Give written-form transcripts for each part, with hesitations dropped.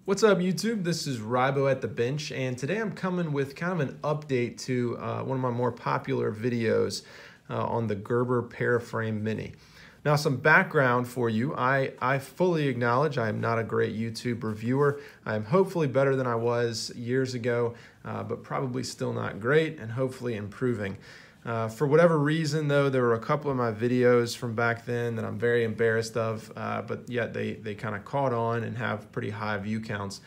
What's up, YouTube? This is Rybo at the Bench, and today I'm coming with kind of an update to one of my more popular videos on the Gerber Paraframe Mini. Now, some background for you. I fully acknowledge I am not a great YouTube reviewer. I am hopefully better than I was years ago, but probably still not great and hopefully improving. For whatever reason, though, there were a couple of my videos from back then that I'm very embarrassed of, but yet they kind of caught on and have pretty high view counts.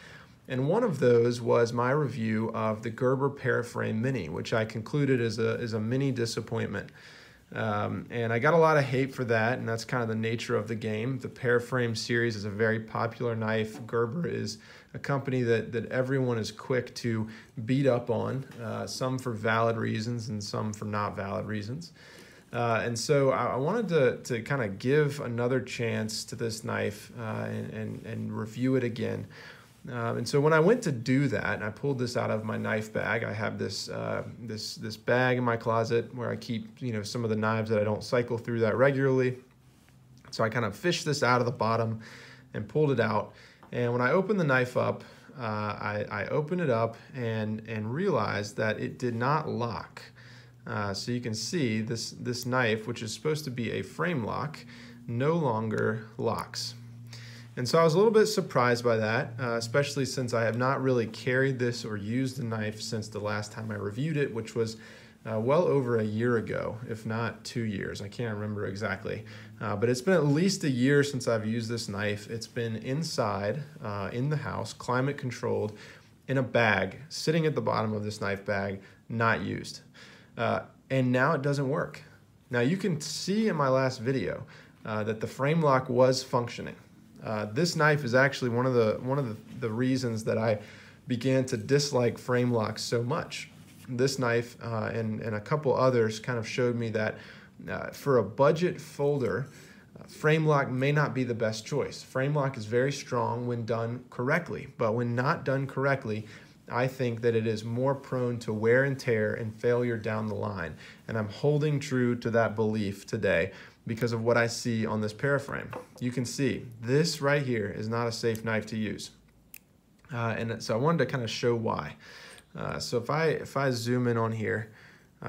And one of those was my review of the Gerber Paraframe Mini, which I concluded is a mini disappointment. And I got a lot of hate for that, and that's kind of the nature of the game. The Paraframe series is a very popular knife. Gerber is a company that everyone is quick to beat up on, some for valid reasons and some for not valid reasons. And so I wanted to kind of give another chance to this knife and review it again. And so when I went to do that, and I pulled this out of my knife bag, I have this this bag in my closet where I keep some of the knives that I don't cycle through that regularly. So I kind of fished this out of the bottom and pulled it out. And when I opened the knife up, I opened it up and realized that it did not lock. So you can see this knife, which is supposed to be a frame lock, no longer locks. And so I was a little bit surprised by that, especially since I have not really carried this or used the knife since the last time I reviewed it, which was well over a year ago, if not 2 years. I can't remember exactly. But it's been at least a year since I've used this knife. It's been inside, in the house, climate controlled, in a bag, sitting at the bottom of this knife bag, not used. And now it doesn't work. Now you can see in my last video that the frame lock was functioning. This knife is actually one of the reasons that I began to dislike frame locks so much. This knife and a couple others kind of showed me that for a budget folder, frame lock may not be the best choice. Frame lock is very strong when done correctly, but when not done correctly, I think that it is more prone to wear and tear and failure down the line. And I'm holding true to that belief today because of what I see on this paraframe. You can see this right here is not a safe knife to use. And so I wanted to kind of show why. So if I zoom in on here,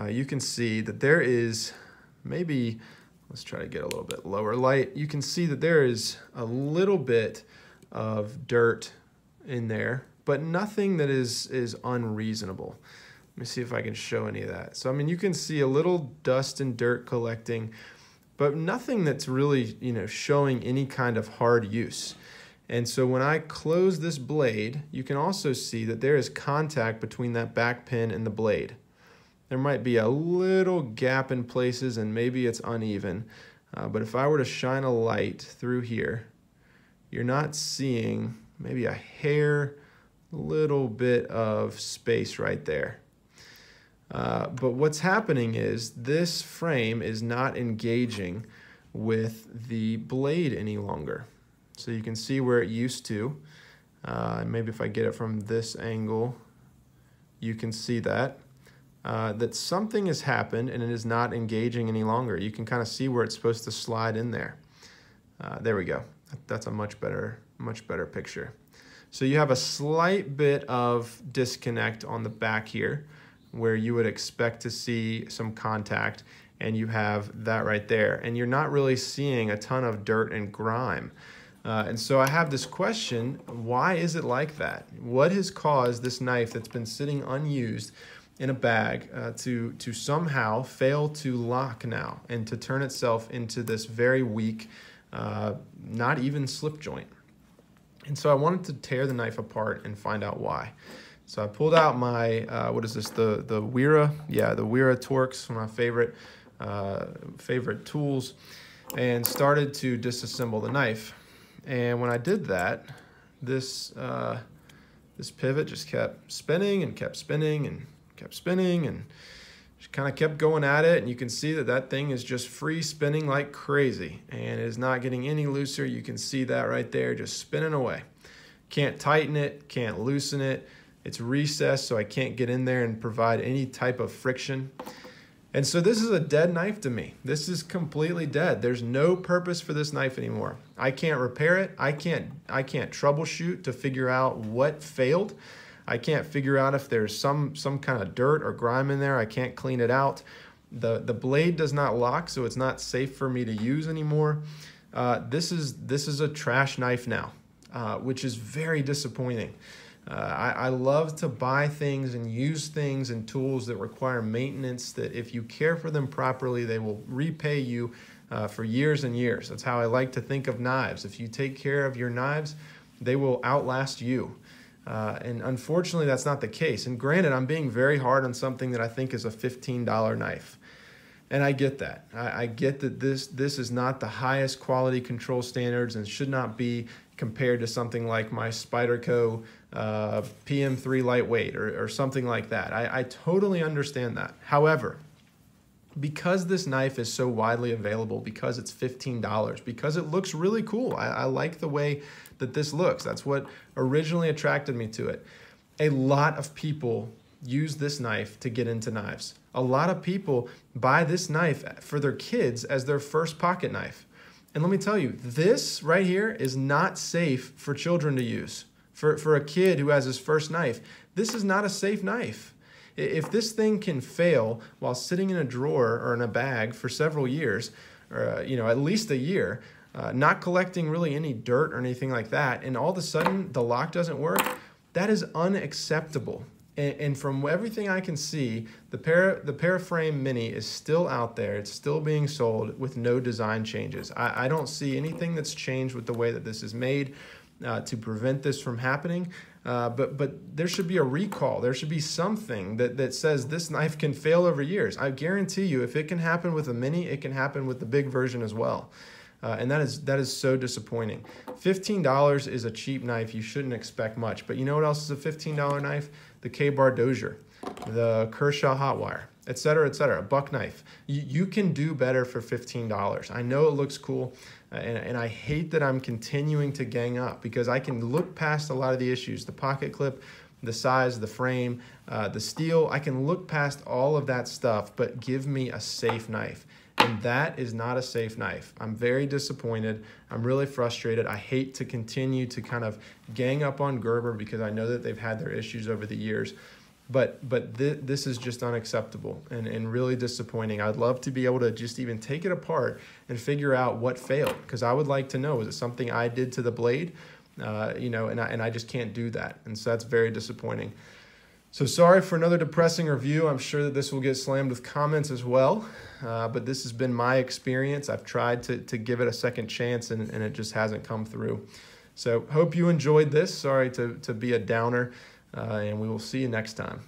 you can see that there is maybe, let's try to get a little bit lower light. You can see that there is a little bit of dirt in there, but nothing that is unreasonable. Let me see if I can show any of that. So I mean, you can see a little dust and dirt collecting, but nothing that's really showing any kind of hard use. And so when I close this blade, you can also see that there is contact between that back pin and the blade. There might be a little gap in places and maybe it's uneven, but if I were to shine a light through here, you're not seeing maybe a hair, little bit of space right there. But what's happening is this frame is not engaging with the blade any longer. So you can see where it used to. Maybe if I get it from this angle, you can see that something has happened and it is not engaging any longer. You can kind of see where it's supposed to slide in there. There we go. That's a much better picture. So you have a slight bit of disconnect on the back here where you would expect to see some contact, and you have that right there. And you're not really seeing a ton of dirt and grime. And so I have this question, why is it like that? What has caused this knife that's been sitting unused in a bag to somehow fail to lock now and to turn itself into this very weak, not even slip joint? And so I wanted to tear the knife apart and find out why. So I pulled out my, what is this, the Wera? Yeah, the Wera Torx, one of my favorite tools, and started to disassemble the knife. And when I did that, this pivot just kept spinning and kept spinning and kept spinning and just kind of kept going at it. And you can see that thing is just free spinning like crazy and it is not getting any looser. You can see that right there, just spinning away. Can't tighten it, can't loosen it. It's recessed, so I can't get in there and provide any type of friction. And so this is a dead knife to me. This is completely dead. There's no purpose for this knife anymore. I can't repair it. I can't troubleshoot to figure out what failed. I can't figure out if there's some kind of dirt or grime in there. I can't clean it out. The blade does not lock, so it's not safe for me to use anymore. This is a trash knife now, which is very disappointing. I love to buy things and use things and tools that require maintenance, that if you care for them properly, they will repay you for years and years. That's how I like to think of knives. If you take care of your knives, they will outlast you. And unfortunately, that's not the case. And granted, I'm being very hard on something that I think is a $15 knife. And I get that. I get that this is not the highest quality control standards and should not be compared to something like my Spyderco PM3 lightweight or something like that. I totally understand that. However, because this knife is so widely available, because it's $15, because it looks really cool, I like the way that this looks. That's what originally attracted me to it. A lot of people use this knife to get into knives. A lot of people buy this knife for their kids as their first pocket knife. And let me tell you, this right here is not safe for children to use. For a kid who has his first knife, this is not a safe knife. If this thing can fail while sitting in a drawer or in a bag for several years, or at least a year, not collecting really any dirt or anything like that, and all of a sudden the lock doesn't work, that is unacceptable. And from everything I can see, the Paraframe Mini is still out there. It's still being sold with no design changes. I don't see anything that's changed with the way that this is made to prevent this from happening. But there should be a recall. There should be something that says this knife can fail over years. I guarantee you, if it can happen with a Mini, it can happen with the big version as well. And that is so disappointing. $15 is a cheap knife. You shouldn't expect much. But you know what else is a $15 knife? The K-Bar Dozier, the Kershaw Hotwire, et cetera, a buck knife. You can do better for $15. I know it looks cool, and I hate that I'm continuing to gang up, because I can look past a lot of the issues, the pocket clip, the size, the frame, the steel. I can look past all of that stuff, but give me a safe knife. And that is not a safe knife. I'm very disappointed. I'm really frustrated. I hate to continue to kind of gang up on Gerber, because I know that they've had their issues over the years. But this is just unacceptable and really disappointing. I'd love to be able to just even take it apart and figure out what failed, because I would like to know, is it something I did to the blade? And I just can't do that. And so that's very disappointing. So sorry for another depressing review. I'm sure that this will get slammed with comments as well, but this has been my experience. I've tried to give it a second chance, and it just hasn't come through. So hope you enjoyed this. Sorry to be a downer, and we will see you next time.